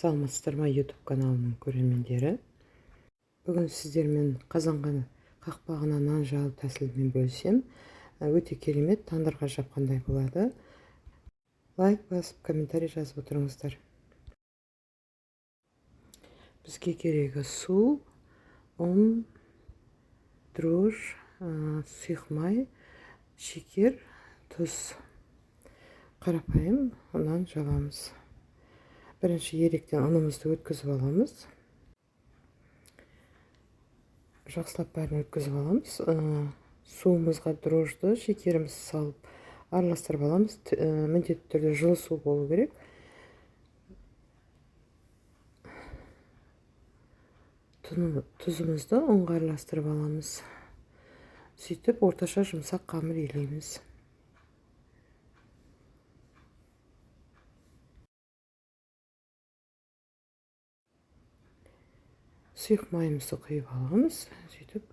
Саламатсыздар ма, YouTube каналының көрермендері. Бүгін сіздермен қазанға қақпағына нан жағу тәсілімен бөлісем. Өте керемет, тандырға жапқандай болады. Лайк басып, комментарий жазып отырыңыздар. Бізге керегі су, ұн, дрожь, сұйық май, шекер, тұз. Қарапайым нан жабамыз. Бірінші еректен ұнымызды өткізіп аламыз. Жақсылап бәрін өткізіп аламыз. Суымызға дрожьды, шекерімізді салып араластырып аламыз. Міндетті түрде жылы су болу керек. Тұзымызды ұнға араластырып аламыз. Сөйтіп орташа жұмсақ қамыр илейміз. Сұйық майымызды құйып аламыз. Сөйтіп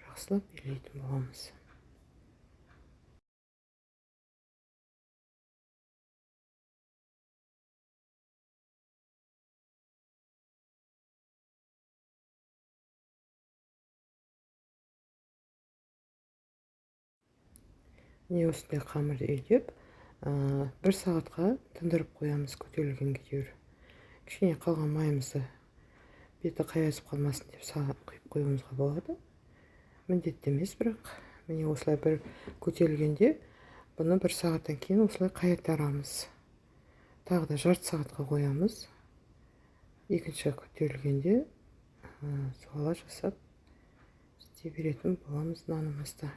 жақсылап илейтін боламыз. Міне осындай қамырды илеп, 1 сағатқа тындырып қоямыз, көтерілгенге дейін. Кішкене қалған майымызды беті қайысып қалмасын деп құйып қоюымызға болады. Міндетті емес, бірақ міне осылай бір көтерілгенде бұны 1 сағаттан кейін осылай қайтарамыз. Тағы да жарты сағатқа қоямыз. Екінші көтерілгенде суала жасап істей беретін боламыз нанымызды.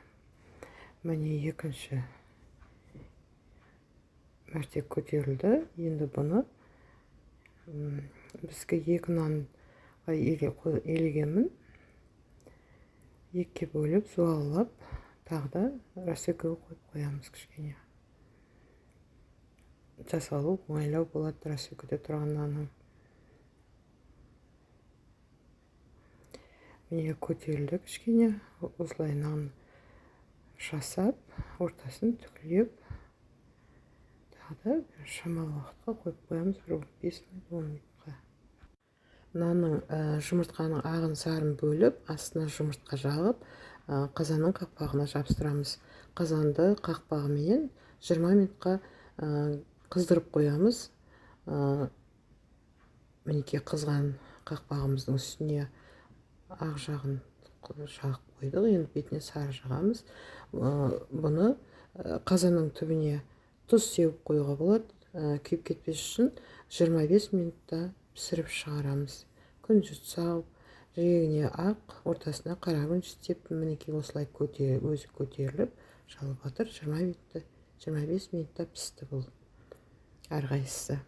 Міне екінші мәрте көтерілді. Енді бұны бізге 2 нанға елегенмін. 2-ке бөліп, суалап, тағы да рассекаға қойып қоямыз кішкене. Жасалу оңайлау болады рассекада тұрған нанның. Міне көтерілді кішкене. Осылай нан жасап, ортасын түгілеп, тағы да шамалы уақытқа қойып қоямыз, 5 минут, 10 минутқа. Нанның жұмыртқаның ағын сарын бөліп, астына жұмыртқа жағып, қазанның қақпағына жабыстырамыз. Қазанды қақпағымен 20 минутқа қыздырып қоямыз. Мінекей қызған қақпағымыздың үстіне ақ жағын жағып қойдық. Енді бетіне сары жағамыз. Бұны қазанның түбіне тұз сеуіп қоюға болады. Күйіп кетпес үшін 25 минутта пісіріп шығарамыз. Күнжіт сау, жиегіне ақ, ортасына қара күнжіт істеп, мінекей осылай өзі көтеріліп жалып жатыр. 25 минутта пісті бұл. Әрқайсысы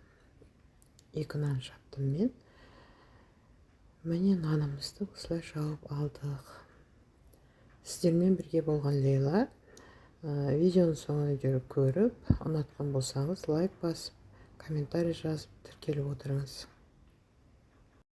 2 нан жаптым мен. Міне нанымызды осылай жауып алдық. Сіздермен бірге болған Лейла. Видеоның соңына дейін көріп, ұнатқан болсаңыз лайк басып, комментарий жазып тіркеліп отырыңыз.